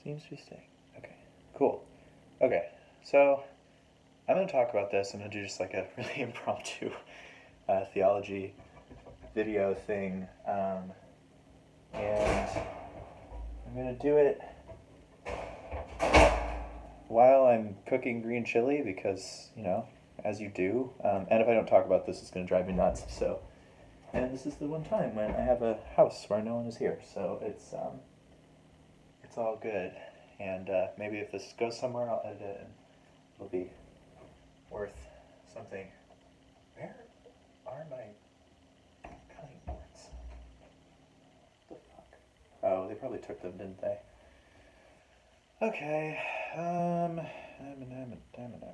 Seems to be staying. Okay, cool. Okay, so I'm going to talk about this. I'm going to do just like a really impromptu theology video thing. And I'm going to do it while I'm cooking green chili because, as you do. And if I don't talk about this, it's going to drive me nuts. And this is the one time when I have a house where no one is here. So it's all good. And maybe if this goes somewhere, I'll edit it and it'll be worth something. Where are my cutting boards? What the fuck? Oh, they probably took them, didn't they? Okay.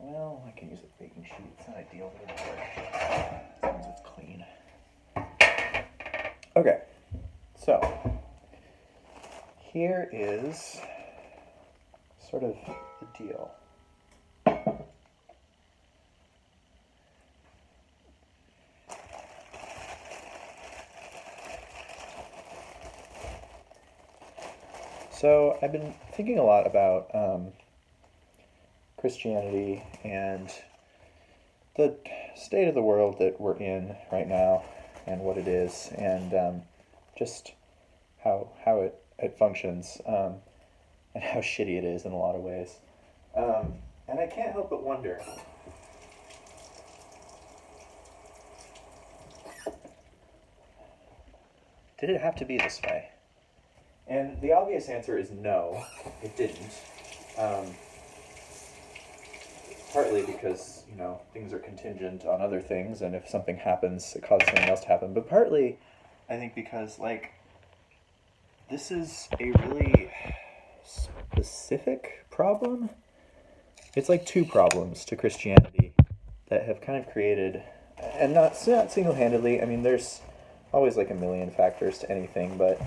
Well, I can use a baking sheet. It's not ideal, but it'll work. As long as it's clean. Okay. So, here is sort of the deal. So I've been thinking a lot about Christianity and the state of the world that we're in right now and what it is and just how it functions and how shitty it is in a lot of ways. And I can't help but wonder, did it have to be this way? And the obvious answer is no, it didn't. Partly because, things are contingent on other things, and if something happens, it causes something else to happen. But partly, I think because, this is a really specific problem. It's like two problems to Christianity that have kind of created, and not single-handedly, there's always a million factors to anything, but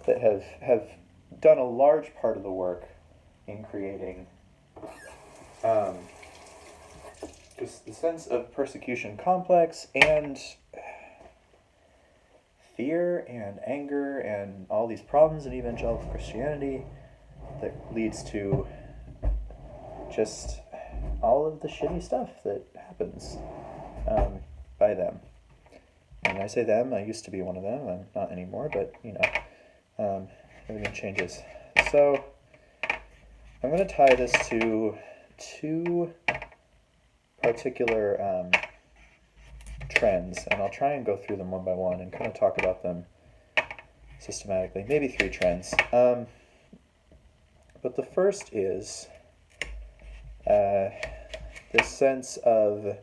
that have done a large part of the work in creating just the sense of persecution complex and fear and anger and all these problems in evangelical Christianity that leads to just all of the shitty stuff that happens by them. And I say them, I used to be one of them, I'm not anymore, but everything changes. So I'm going to tie this to two particular trends, and I'll try and go through them one by one and kind of talk about them systematically. Maybe three trends. But the first is this sense of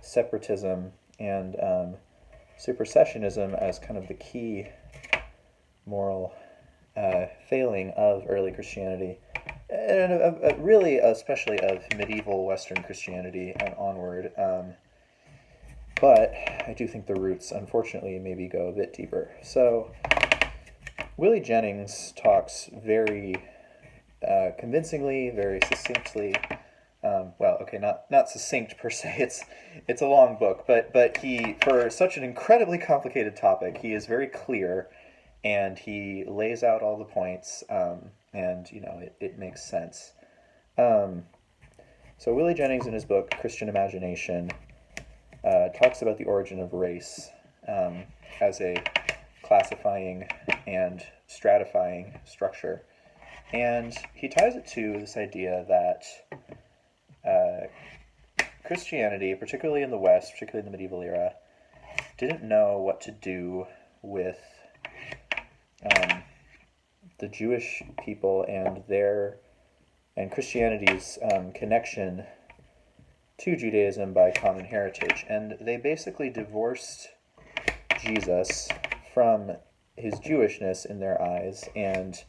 separatism and supersessionism as kind of the key moral failing of early Christianity, and really especially of medieval Western Christianity and onward. But I do think the roots, unfortunately, maybe go a bit deeper. So Willie Jennings talks very convincingly, very succinctly. Not succinct per se. It's a long book, but he, for such an incredibly complicated topic, he is very clear. And he lays out all the points, and it makes sense. So Willie Jennings, in his book Christian Imagination, talks about the origin of race as a classifying and stratifying structure, and he ties it to this idea that Christianity, particularly in the West, particularly in the medieval era, didn't know what to do with the Jewish people and Christianity's connection to Judaism by common heritage. And they basically divorced Jesus from his Jewishness in their eyes and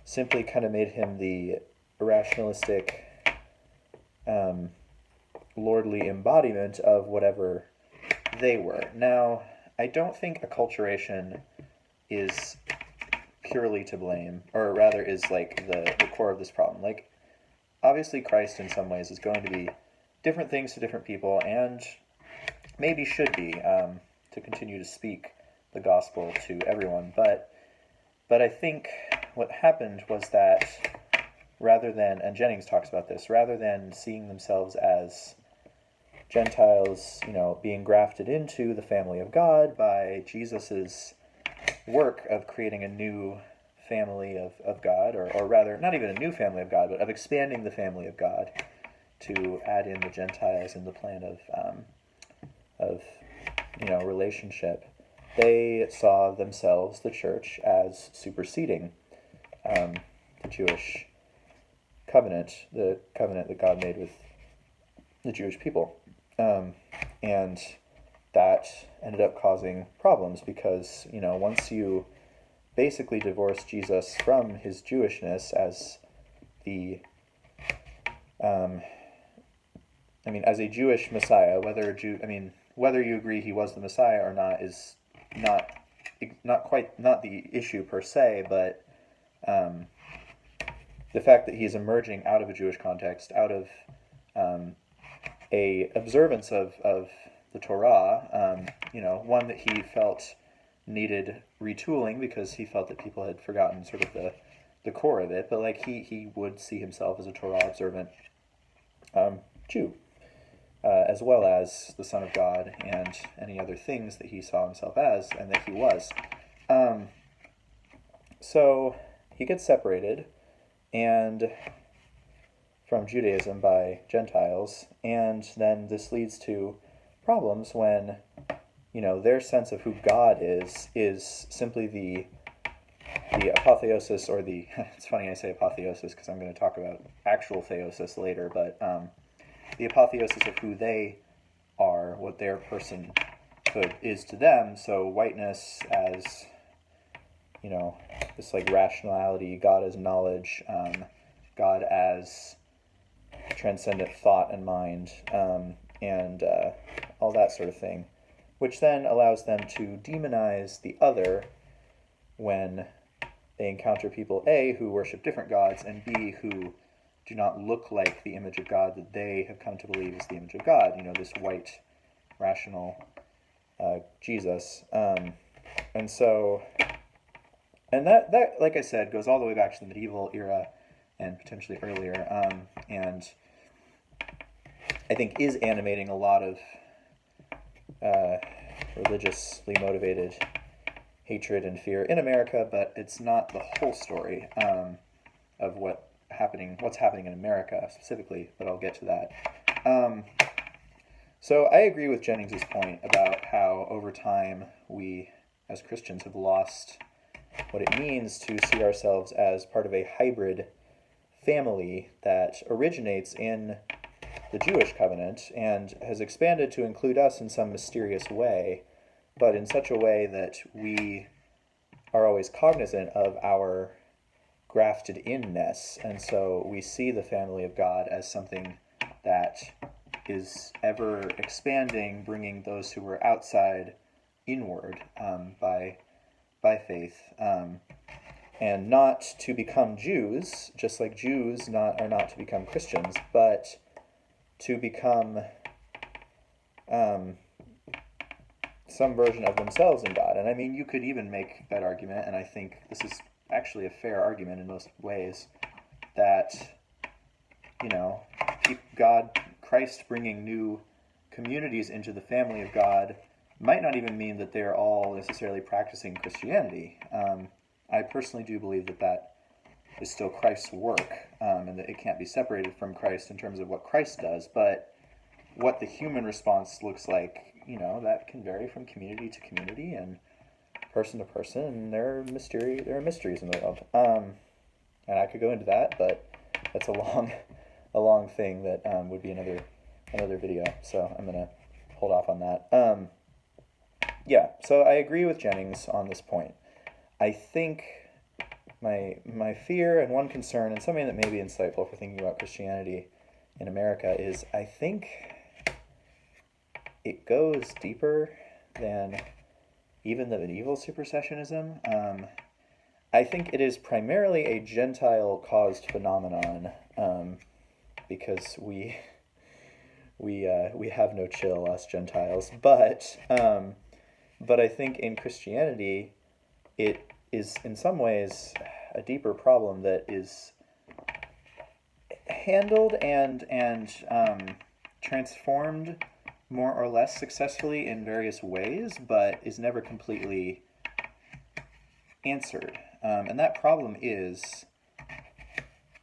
simply kind of made him the rationalistic, lordly embodiment of whatever they were. Now, I don't think acculturation is purely to blame, or rather is the core of this problem. Obviously Christ in some ways is going to be different things to different people, and maybe should be to continue to speak the gospel to everyone, but I think what happened was that rather than, and Jennings talks about this, rather than seeing themselves as Gentiles, being grafted into the family of God by Jesus's work of creating a new family of God, or rather, not even a new family of God, but of expanding the family of God to add in the Gentiles in the plan of relationship. They saw themselves, the church, as superseding the Jewish covenant, the covenant that God made with the Jewish people. And that ended up causing problems because, once you basically divorce Jesus from his Jewishness as as a Jewish Messiah, whether you agree he was the Messiah or not is not the issue per se, but the fact that he's emerging out of a Jewish context, out of a observance of the Torah, one that he felt needed retooling because he felt that people had forgotten sort of the core of it, but he would see himself as a Torah observant Jew, as well as the Son of God and any other things that he saw himself as and that he was. So he gets separated and from Judaism by Gentiles, and then this leads to problems when their sense of who God is simply the apotheosis, or the it's funny I say apotheosis because I'm going to talk about actual theosis later, but the apotheosis of who they are, what their personhood is to them. So whiteness as this rationality, God as knowledge, God as transcendent thought and mind, and all that sort of thing, which then allows them to demonize the other when they encounter people, A, who worship different gods, and B, who do not look like the image of God that they have come to believe is the image of God, this white, rational Jesus. And that, like I said, goes all the way back to the medieval era and potentially earlier, and I think is animating a lot of religiously motivated hatred and fear in America, but it's not the whole story of what's happening in America specifically, but I'll get to that. So I agree with Jennings' point about how over time we as Christians have lost what it means to see ourselves as part of a hybrid family that originates in the Jewish covenant and has expanded to include us in some mysterious way, but in such a way that we are always cognizant of our grafted inness, and so we see the family of God as something that is ever expanding, bringing those who are outside inward by faith, and not to become Jews, just like Jews are not to become Christians, but to become some version of themselves in God. And you could even make that argument, and I think this is actually a fair argument in most ways, that Christ bringing new communities into the family of God might not even mean that they're all necessarily practicing Christianity. I personally do believe that is still Christ's work, and that it can't be separated from Christ in terms of what Christ does, but what the human response looks like, that can vary from community to community and person to person, and there are mysteries in the world. And I could go into that, but that's a long thing that would be another video, so I'm going to hold off on that. So I agree with Jennings on this point. I think my fear and one concern, and something that may be insightful for thinking about Christianity in America, is I think it goes deeper than even the medieval supersessionism. I think it is primarily a Gentile-caused phenomenon, because we have no chill, us Gentiles. But I think in Christianity, it is in some ways a deeper problem that is handled and transformed more or less successfully in various ways, but is never completely answered. And that problem is,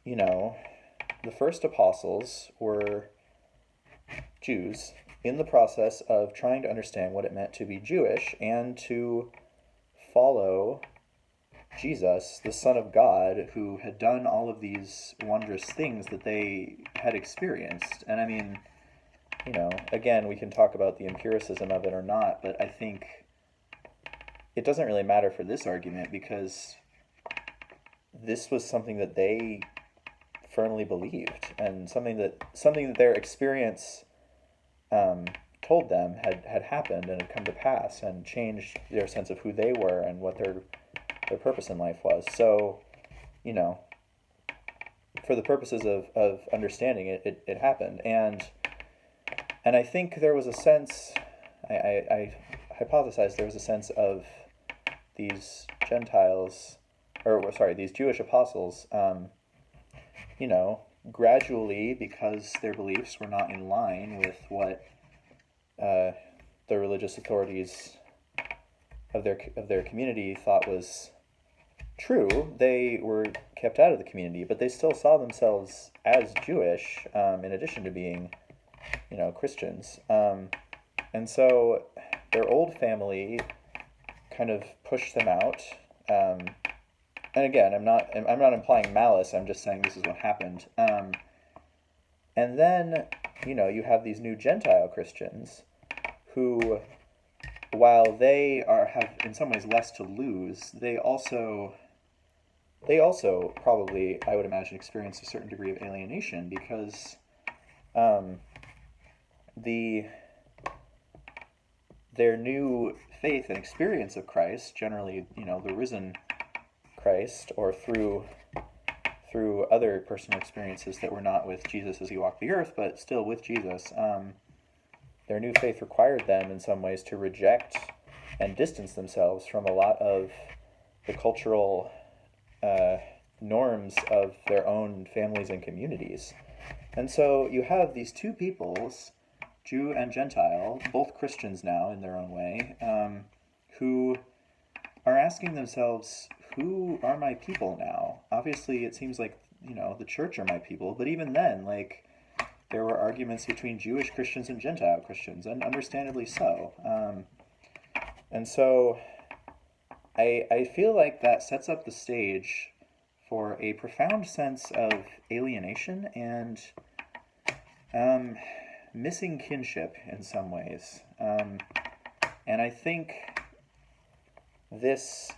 the first apostles were Jews in the process of trying to understand what it meant to be Jewish and to follow Jesus, the Son of God, who had done all of these wondrous things that they had experienced. And I mean, again, we can talk about the empiricism of it or not, but I think it doesn't really matter for this argument because this was something that they firmly believed, and something that their experience told them had happened and had come to pass and changed their sense of who they were and what their purpose in life was. So, for the purposes of understanding it, it happened. And I think there was a sense, I hypothesize there was a sense of these these Jewish apostles, gradually, because their beliefs were not in line with what the religious authorities of their community thought was true, they were kept out of the community, but they still saw themselves as Jewish, in addition to being, Christians. And so their old family kind of pushed them out. And again, I'm not implying malice. I'm just saying this is what happened. And then, you have these new Gentile Christians who, while they have in some ways less to lose, they also probably, I would imagine, experience a certain degree of alienation because their new faith and experience of Christ, generally, the risen Christ, or through other personal experiences that were not with Jesus as he walked the earth, but still with Jesus, their new faith required them in some ways to reject and distance themselves from a lot of the cultural norms of their own families and communities. And so you have these two peoples, Jew and Gentile, both Christians now in their own way, who are asking themselves, who are my people now? Obviously, it seems like, the church are my people, but even then, there were arguments between Jewish Christians and Gentile Christians, and understandably so. And so I feel like that sets up the stage for a profound sense of alienation and missing kinship in some ways. And I think this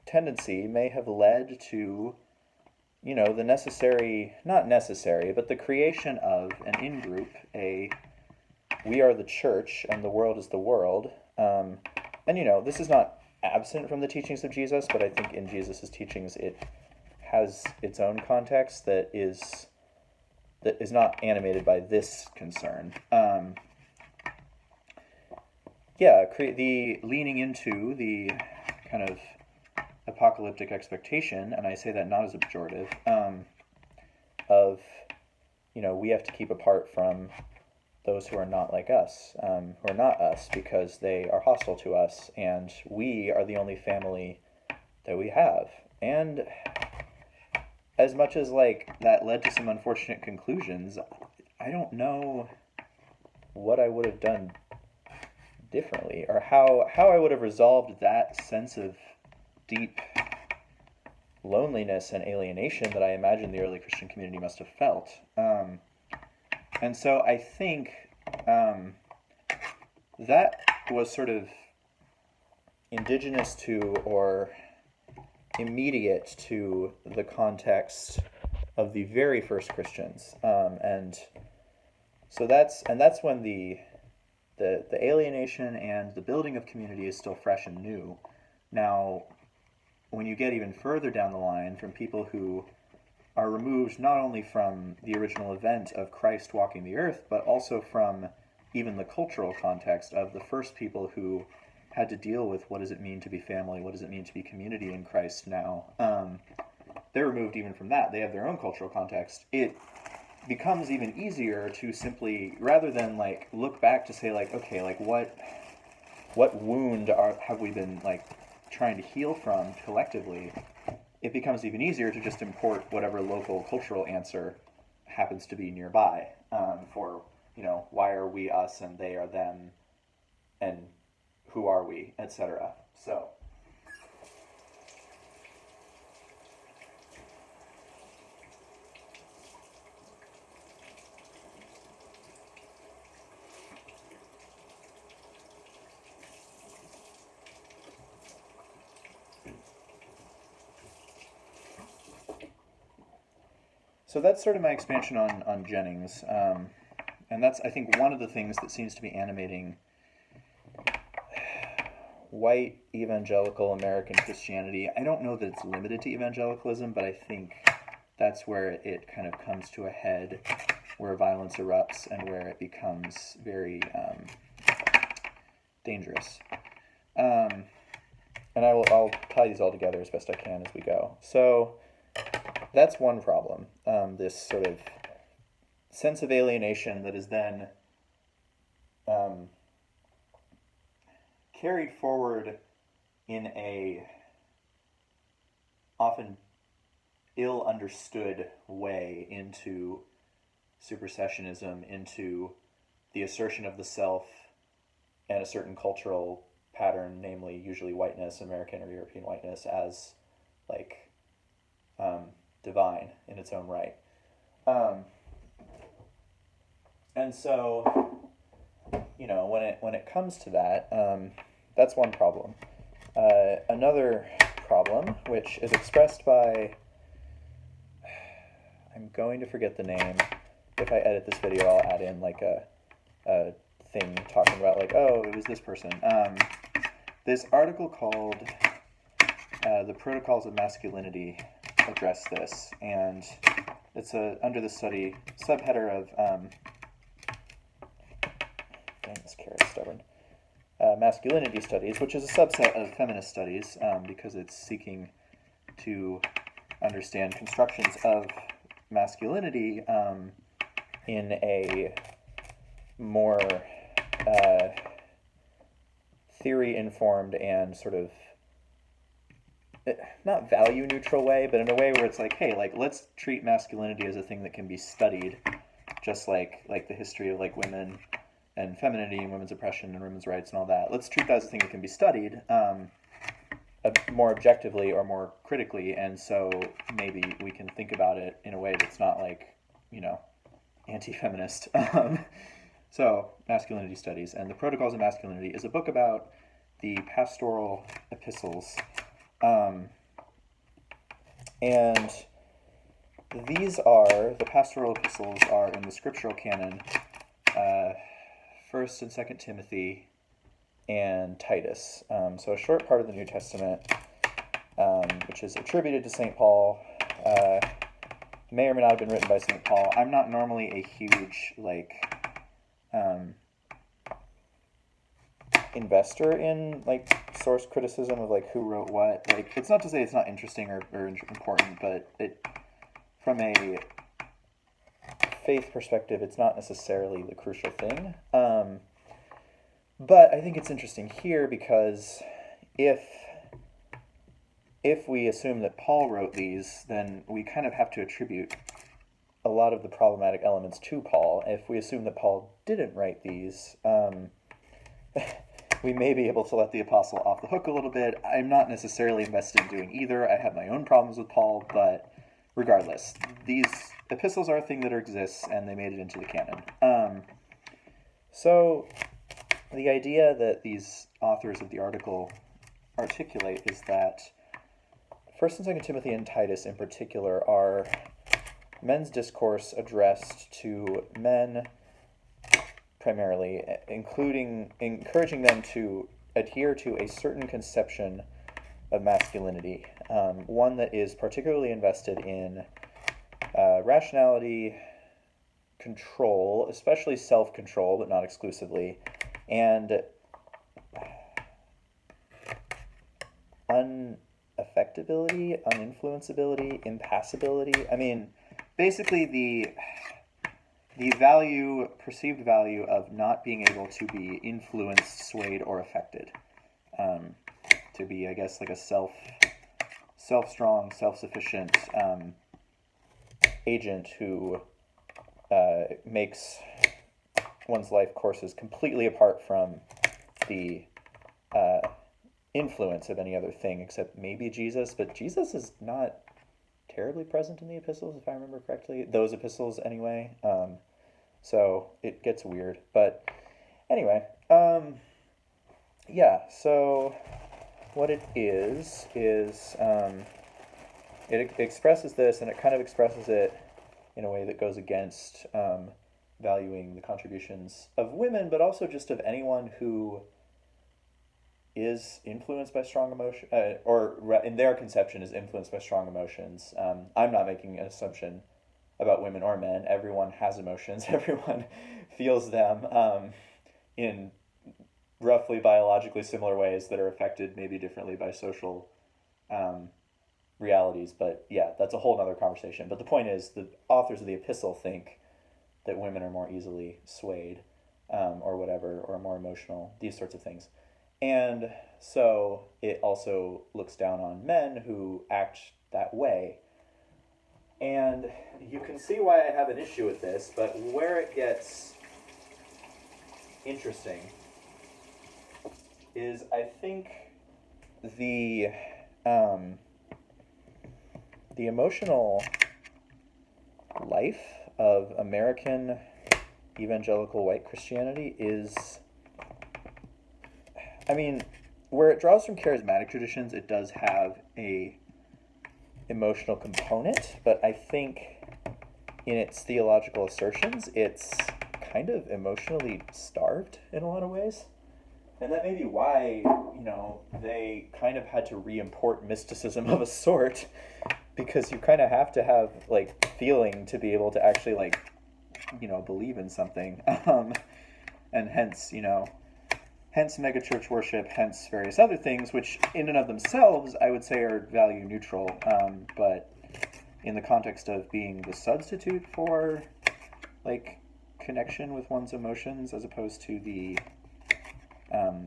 tendency may have led to, the not necessary, but the creation of an in-group, we are the church and the world is the world. And, this is not absent from the teachings of Jesus, but I think in Jesus' teachings it has its own context that is not animated by this concern. The leaning into the kind of apocalyptic expectation, and I say that not as a pejorative, of, we have to keep apart from those who are not like us, who are not us, because they are hostile to us, and we are the only family that we have. And as much as that led to some unfortunate conclusions, I don't know what I would have done differently, or how I would have resolved that sense of deep loneliness and alienation that I imagine the early Christian community must have felt. And so I think that was sort of indigenous to, or immediate to, the context of the very first Christians, and so that's when the alienation and the building of community is still fresh and new. Now, when you get even further down the line, from people who are removed not only from the original event of Christ walking the earth, but also from even the cultural context of the first people who had to deal with what does it mean to be family, what does it mean to be community in Christ now, they're removed even from that. They have their own cultural context. It becomes even easier to simply, rather than like look back to say like, okay, like what wound have we been like trying to heal from collectively, it becomes even easier to just import whatever local cultural answer happens to be nearby, for, why are we us and they are them, and who are we, etc. So that's sort of my expansion on Jennings, and that's, I think, one of the things that seems to be animating white evangelical American Christianity. I don't know that it's limited to evangelicalism, but I think that's where it kind of comes to a head, where violence erupts and where it becomes very dangerous. And I'll tie these all together as best I can as we go. So that's one problem, this sort of sense of alienation that is then carried forward in a often ill-understood way into supersessionism, into the assertion of the self and a certain cultural pattern, namely usually whiteness, American or European whiteness, as like divine in its own right. And so, when it comes to that, that's one problem. Another problem, which is expressed by, I'm going to forget the name. If I edit this video, I'll add in like a thing talking about like, oh, it was this person. This article called The Protocols of Masculinity address this, and it's under the study subheader of dang, this carrot's stubborn. Masculinity studies, which is a subset of feminist studies, because it's seeking to understand constructions of masculinity in a more theory-informed and sort of not value-neutral way, but in a way where it's like, hey, like, let's treat masculinity as a thing that can be studied, just like the history of like women and femininity and women's oppression and women's rights and all that. Let's treat that as a thing that can be studied more objectively or more critically, and so maybe we can think about it in a way that's not like, anti-feminist. So, masculinity studies, and The Protocols of Masculinity is a book about the Pastoral Epistles. And the Pastoral Epistles are in the scriptural canon, 1st and 2nd Timothy, and Titus. So a short part of the New Testament, which is attributed to St. Paul, may or may not have been written by St. Paul. I'm not normally a huge, investor in, source criticism of, who wrote what. It's not to say it's not interesting or important, but from a faith perspective, it's not necessarily the crucial thing. But I think it's interesting here because if we assume that Paul wrote these, then we kind of have to attribute a lot of the problematic elements to Paul. If we assume that Paul didn't write these, we may be able to let the apostle off the hook a little bit. I'm not necessarily invested in doing either. I have my own problems with Paul, but regardless, these epistles are a thing that exists, and they made it into the canon. So the idea that these authors of the article articulate is that 1st and 2nd Timothy and Titus in particular are men's discourse addressed to men primarily, encouraging them to adhere to a certain conception of masculinity, one that is particularly invested in rationality, control, especially self-control, but not exclusively, and unaffectability, uninfluenceability, impassibility. I mean, basically the perceived value of not being able to be influenced, swayed, or affected. To be, I guess, like a self-strong, self-sufficient agent who makes one's life courses completely apart from the influence of any other thing except maybe Jesus. But Jesus is not terribly present in the epistles, if I remember correctly. Those epistles, anyway. So it gets weird. But anyway, yeah, so what it is it expresses this, and it kind of expresses it in a way that goes against valuing the contributions of women, but also just of anyone who is influenced by strong emotion, or in their conception is influenced by strong emotions. I'm not making an assumption about women or men. Everyone has emotions. Everyone feels them in roughly biologically similar ways that are affected maybe differently by social realities. But yeah, that's a whole other conversation. But the point is, the authors of the epistle think that women are more easily swayed or whatever, or more emotional, these sorts of things. And so it also looks down on men who act that way. And you can see why I have an issue with this, but where it gets interesting is, I think, the emotional life of American evangelical white Christianity is, I mean, where it draws from charismatic traditions, it does have a emotional component, but I think in its theological assertions, it's kind of emotionally starved in a lot of ways. And that may be why, they kind of had to re-import mysticism of a sort, because you kind of have to have, feeling to be able to actually, believe in something. And hence, hence megachurch worship, hence various other things, which in and of themselves, I would say, are value neutral. But in the context of being the substitute for, connection with one's emotions, as opposed to the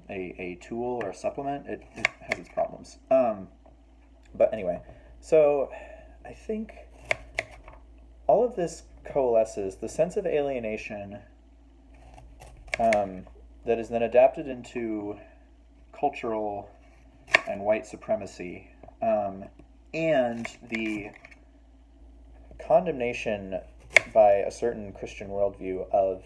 a tool or a supplement, it has its problems. But anyway, so I think all of this coalesces, the sense of alienation that is then adapted into cultural and white supremacy, and the condemnation by a certain Christian worldview of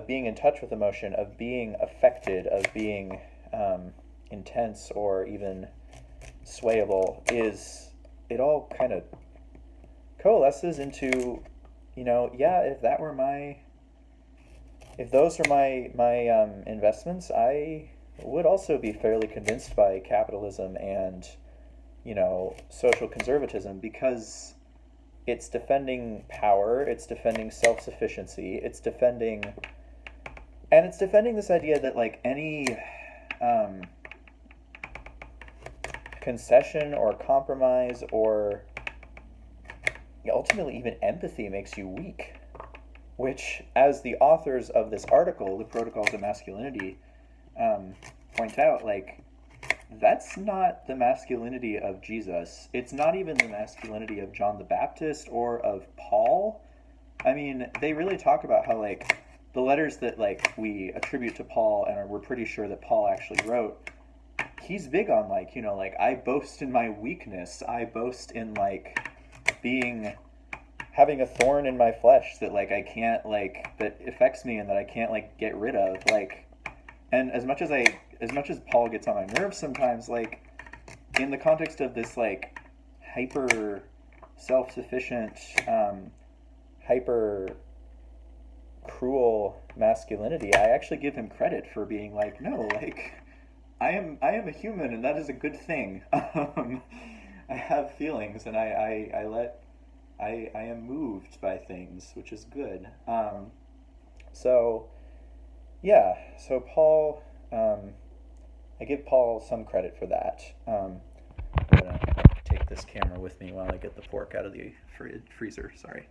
being in touch with emotion, of being affected, of being intense or even swayable, it all kind of coalesces into, if those were my investments, I would also be fairly convinced by capitalism and, social conservatism, because it's defending power, it's defending self-sufficiency, it's defending this idea that, any concession or compromise or ultimately even empathy makes you weak, which, as the authors of this article, The Protocols of Masculinity, point out, that's not the masculinity of Jesus. It's not even the masculinity of John the Baptist or of Paul. I mean, they really talk about how, the letters that, we attribute to Paul and we're pretty sure that Paul actually wrote, he's big on, I boast in my weakness. I boast in, having a thorn in my flesh that, I can't, that affects me and that I can't, get rid of, and as much as Paul gets on my nerves sometimes, in the context of this, hyper self-sufficient, hyper cruel masculinity, I actually give him credit for being no, I am a human, and that is a good thing. I have feelings, and I am moved by things, which is good. So Paul, I give Paul some credit for that. I'm gonna take this camera with me while I get the pork out of the freezer. Sorry.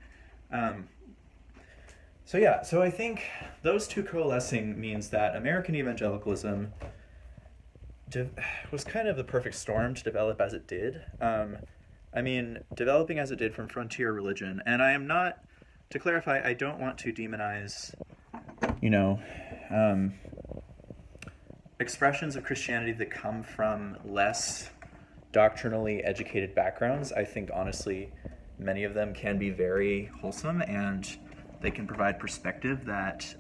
So I think those two coalescing means that American evangelicalism was kind of the perfect storm to develop as it did. Developing as it did from frontier religion, and I am not, to clarify, I don't want to demonize, expressions of Christianity that come from less doctrinally educated backgrounds. I think, honestly, many of them can be very wholesome, and they can provide perspective that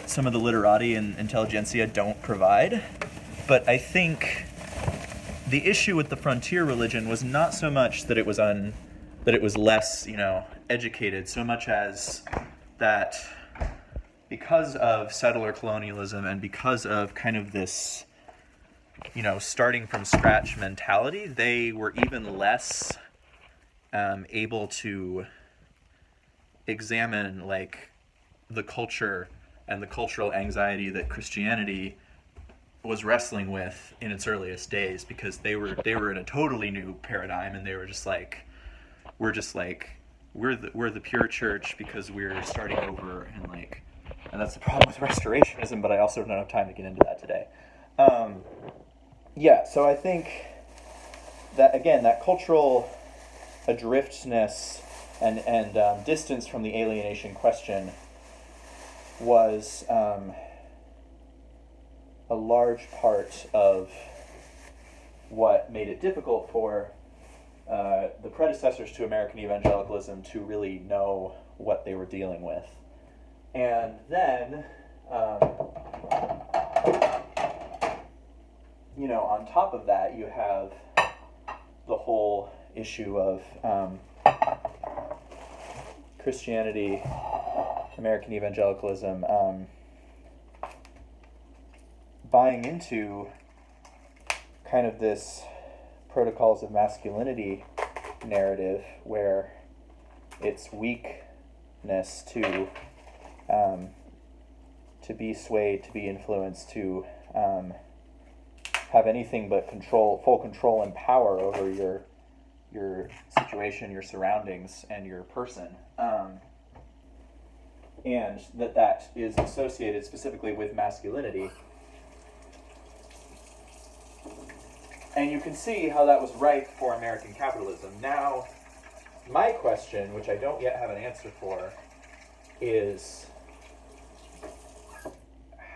some of the literati and intelligentsia don't provide. But I think the issue with the frontier religion was not so much that it was less, educated, so much as that because of settler colonialism and because of kind of this, starting from scratch mentality, they were even less able to examine the culture and the cultural anxiety that Christianity was wrestling with in its earliest days, because they were in a totally new paradigm, and they were just we're the pure church because we're starting over, and that's the problem with restorationism, but I also don't have time to get into that today. So I think that, again, that cultural adriftness and distance from the alienation question was a large part of what made it difficult for the predecessors to American evangelicalism to really know what they were dealing with. And then, on top of that, you have the whole issue of Christianity, American evangelicalism, buying into kind of this protocols of masculinity narrative where it's weakness to be swayed, to be influenced, to have anything but full control and power over your situation, your surroundings, and your person. And that is associated specifically with masculinity. And you can see how that was ripe for American capitalism. Now, my question, which I don't yet have an answer for, is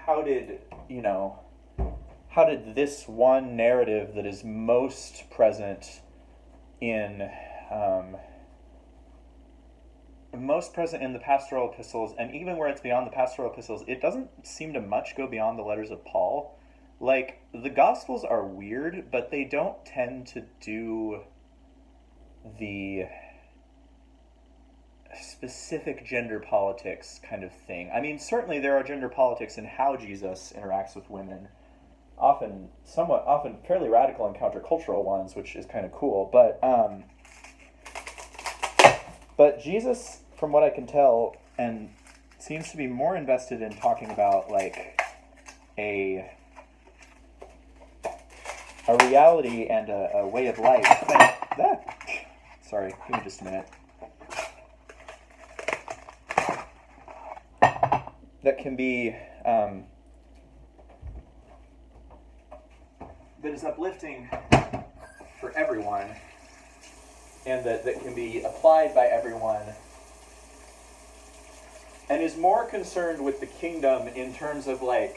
how did this one narrative that is most present in the Pastoral Epistles, and even where it's beyond the Pastoral Epistles, it doesn't seem to much go beyond the letters of Paul. The Gospels are weird, but they don't tend to do the specific gender politics kind of thing. I mean, certainly there are gender politics in how Jesus interacts with women, often fairly radical and countercultural ones, which is kind of cool. But Jesus, from what I can tell, and seems to be more invested in talking about a reality and a way of life. Sorry, give me just a minute. That can be, that is uplifting for everyone, and that can be applied by everyone, and is more concerned with the kingdom in terms of living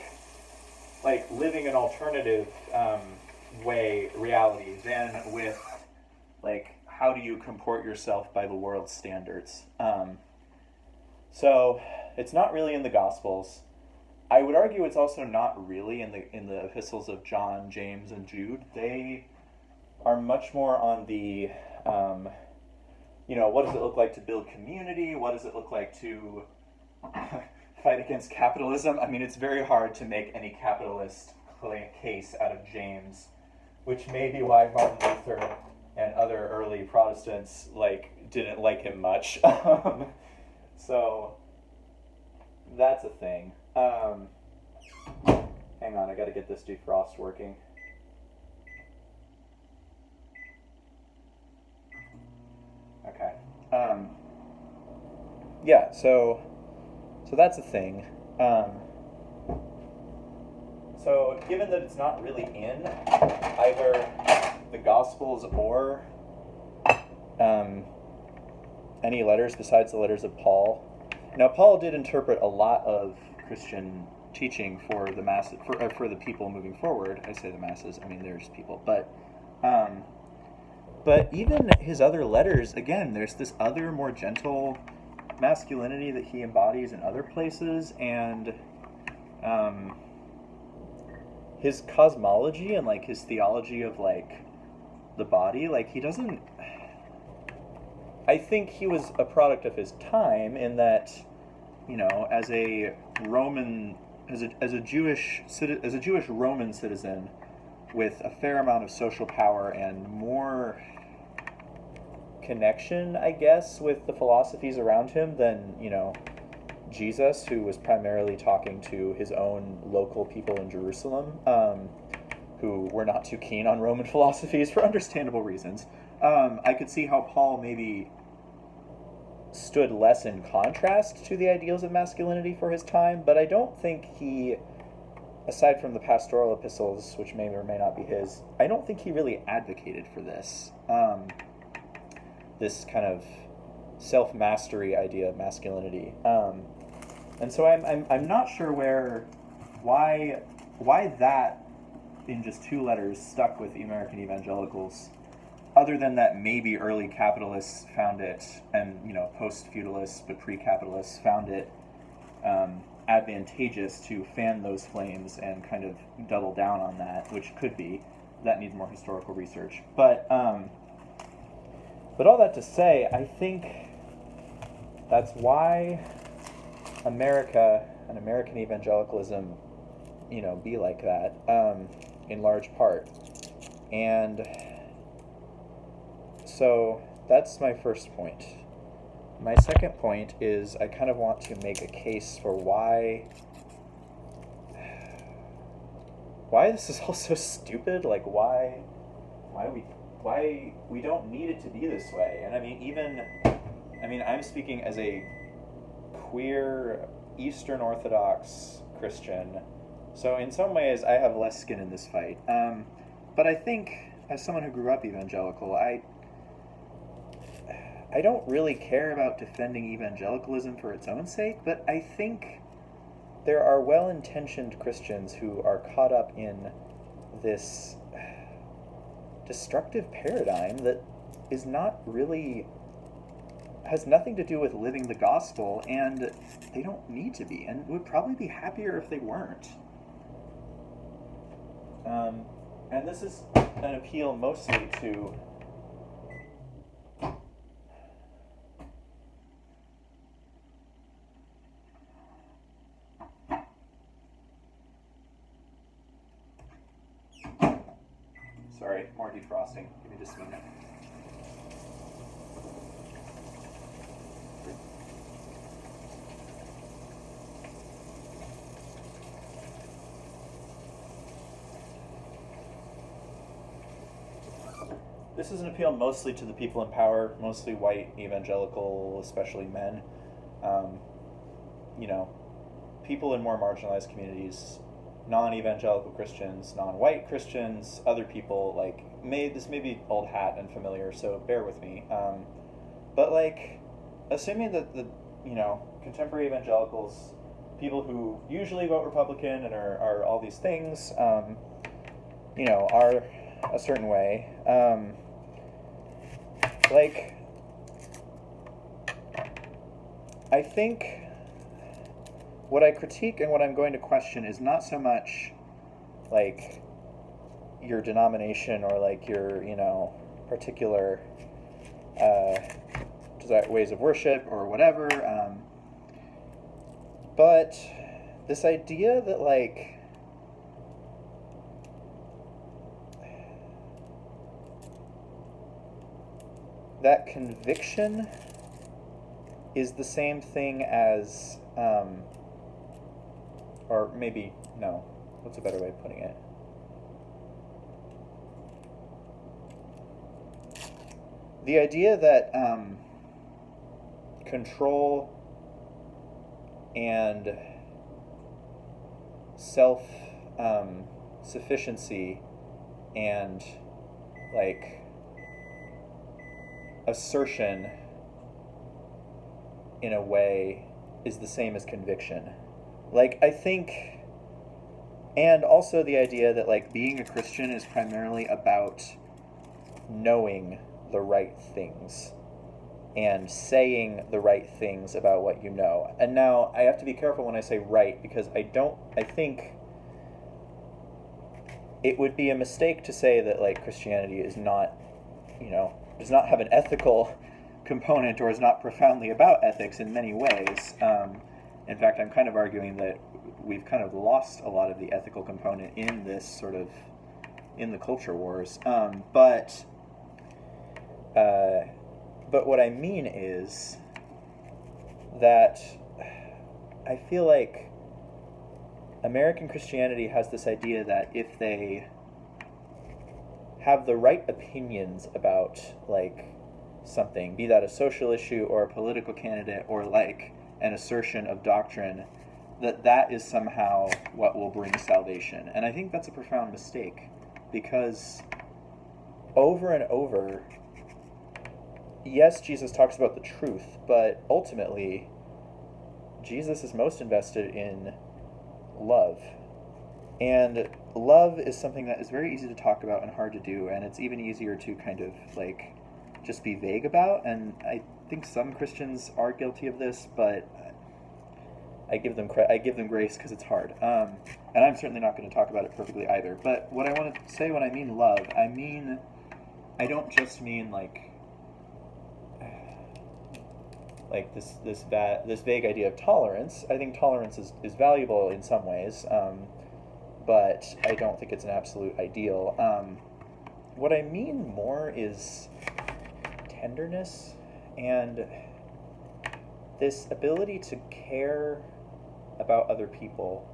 an alternative reality than with how do you comport yourself by the world's standards. So it's not really in the Gospels. I would argue it's also not really in the epistles of John, James, and Jude. They are much more on the what does it look like to build community? What does it look like to fight against capitalism? I mean, it's very hard to make any capitalist case out of James, which may be why Martin Luther and other early Protestants didn't like him much. So that's a thing. Hang on, I gotta get this defrost working. Okay. Yeah, so that's the thing. So given that it's not really in either the Gospels or any letters besides the letters of Paul. Now, Paul did interpret a lot of Christian teaching for the masses, for the people moving forward. I say the masses, I mean there's people, but even his other letters, again, there's this other more gentle masculinity that he embodies in other places, and his cosmology and like his theology of like the body, like he doesn't. I think he was a product of his time in that, you know, as a Roman, as a Jewish Roman citizen with a fair amount of social power and more connection, I guess, with the philosophies around him than, you know, Jesus, who was primarily talking to his own local people in Jerusalem, who were not too keen on Roman philosophies for understandable reasons. I could see how Paul maybe stood less in contrast to the ideals of masculinity for his time, but I don't think he, aside from the Pastoral Epistles, which may or may not be his, I don't think he really advocated for this. This kind of self-mastery idea of masculinity. And so I'm not sure why that in just two letters stuck with the American evangelicals, other than that maybe early capitalists found it, and, you know, post-feudalists but pre-capitalists found it advantageous to fan those flames and kind of double down on that, which could be. That needs more historical research. But all that to say, I think that's why America and American evangelicalism, you know, be like that, in large part. And so that's my first point. My second point is I kind of want to make a case for why this is all so stupid. Like why we don't need it to be this way. And I mean I'm speaking as a queer Eastern Orthodox Christian, so in some ways I have less skin in this fight. But I think as someone who grew up evangelical, I don't really care about defending evangelicalism for its own sake, but I think there are well-intentioned Christians who are caught up in this destructive paradigm that is not really, has nothing to do with living the gospel, and they don't need to be, and would probably be happier if they weren't. And this is an appeal mostly to sorry, more defrosting. Give me just a minute. This is an appeal mostly to the people in power, mostly white, evangelical, especially men. You know, people in more marginalized communities, non-evangelical Christians, non-white Christians, other people, like, this may be old hat and familiar, so bear with me. But, like, assuming that the, you know, contemporary evangelicals, people who usually vote Republican and are all these things, you know, are a certain way, like, I think what I critique and what I'm going to question is not so much, like, your denomination or, like, your, you know, particular ways of worship or whatever, but this idea that, like, that conviction is the same thing as Or maybe, no. What's a better way of putting it? The idea that control and self sufficiency and like assertion in a way is the same as conviction. Like, I think, and also the idea that like being a Christian is primarily about knowing the right things and saying the right things about what you know. And now I have to be careful when I say right, because I think it would be a mistake to say that like Christianity is not, does not have an ethical component or is not profoundly about ethics in many ways. In fact, I'm kind of arguing that we've kind of lost a lot of the ethical component in this sort of, in the culture wars. But what I mean is that I feel like American Christianity has this idea that if they have the right opinions about like something, be that a social issue or a political candidate or like an assertion of doctrine, that is somehow what will bring salvation. And I think that's a profound mistake, because over and over, yes, Jesus talks about the truth, but ultimately, Jesus is most invested in love. And love is something that is very easy to talk about and hard to do, and it's even easier to kind of like just be vague about. And I think some Christians are guilty of this, but I give them grace because it's hard. And I'm certainly not going to talk about it perfectly either. But what I want to say when I mean love, I don't just mean like this vague idea of tolerance. I think tolerance is valuable in some ways, but I don't think it's an absolute ideal. What I mean more is tenderness and this ability to care about other people,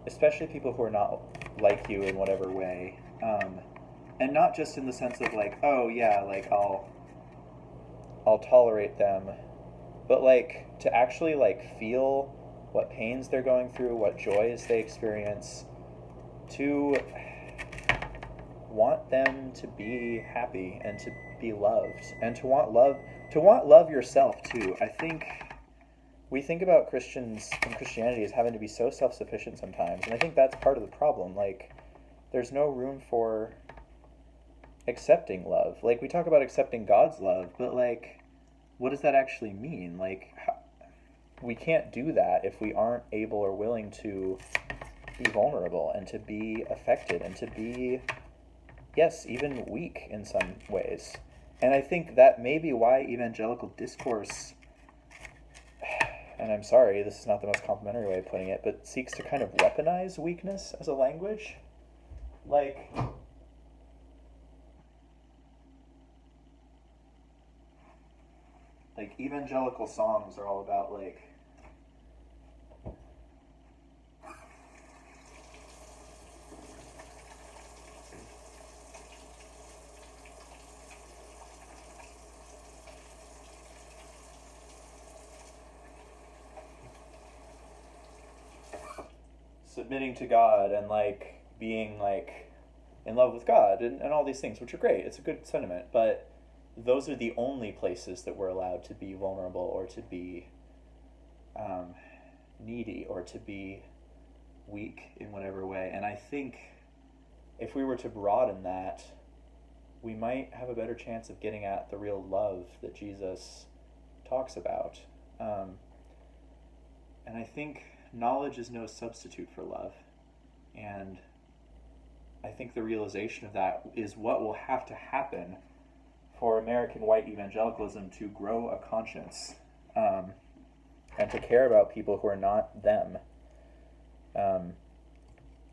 especially people who are not like you in whatever way, and not just in the sense of like, oh yeah, like I'll tolerate them, but like to actually like feel what pains they're going through, what joys they experience, to want them to be happy and to be loved, and to want love yourself too. I think we think about Christians and Christianity as having to be so self-sufficient sometimes, and I think that's part of the problem. Like, there's no room for accepting love. Like, we talk about accepting God's love, but like, what does that actually mean? Like, we can't do that if we aren't able or willing to be vulnerable and to be affected and to be, yes, even weak in some ways. And I think that may be why evangelical discourse, and I'm sorry, this is not the most complimentary way of putting it, but seeks to kind of weaponize weakness as a language. Like, evangelical songs are all about like submitting to God and like being like in love with God and all these things, which are great. It's a good sentiment, but those are the only places that we're allowed to be vulnerable or to be needy or to be weak in whatever way. And I think if we were to broaden that, we might have a better chance of getting at the real love that Jesus talks about. And I think knowledge is no substitute for love. And I think the realization of that is what will have to happen for American white evangelicalism to grow a conscience, and to care about people who are not them.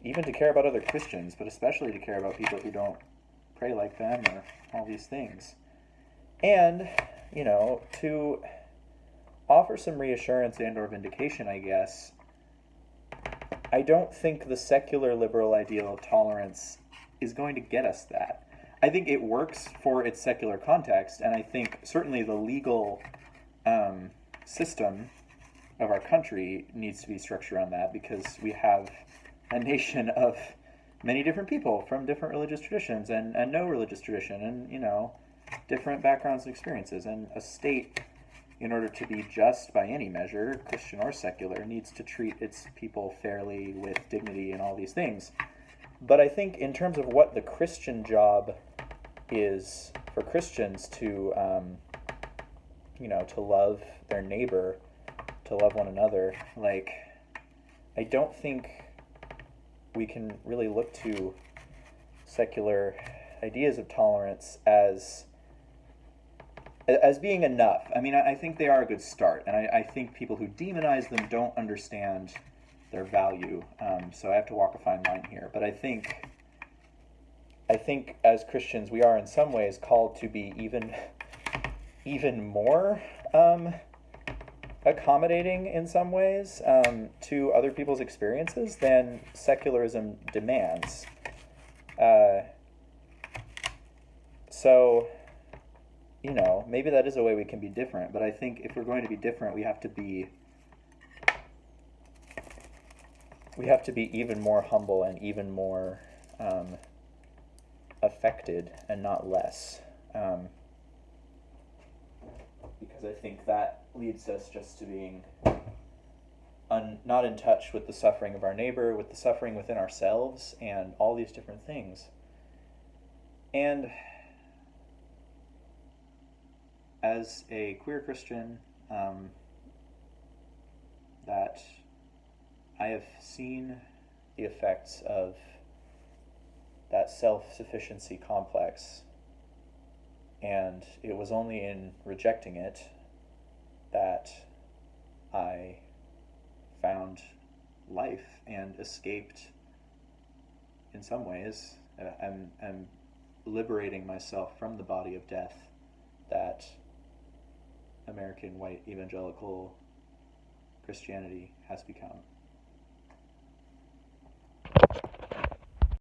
Even to care about other Christians, but especially to care about people who don't pray like them or all these things. And, to offer some reassurance and or vindication, I guess, I don't think the secular liberal ideal of tolerance is going to get us that. I think it works for its secular context, and I think certainly the legal system of our country needs to be structured around that, because we have a nation of many different people from different religious traditions and no religious tradition, and different backgrounds and experiences, and a state, in order to be just by any measure, Christian or secular, needs to treat its people fairly, with dignity, and all these things. But I think in terms of what the Christian job is for Christians to to love their neighbor, to love one another, like, I don't think we can really look to secular ideas of tolerance as being enough. I mean, I think they are a good start, and I think people who demonize them don't understand their value. So I have to walk a fine line here. But I think as Christians, we are in some ways called to be even more accommodating in some ways to other people's experiences than secularism demands. So, maybe that is a way we can be different, but I think if we're going to be different, we have to be even more humble and even more affected, and not less. Because I think that leads us just to being not in touch with the suffering of our neighbor, with the suffering within ourselves, and all these different things. And as a queer Christian, that I have seen the effects of that self-sufficiency complex, and it was only in rejecting it that I found life and escaped, in some ways. I'm liberating myself from the body of death that American white evangelical Christianity has become.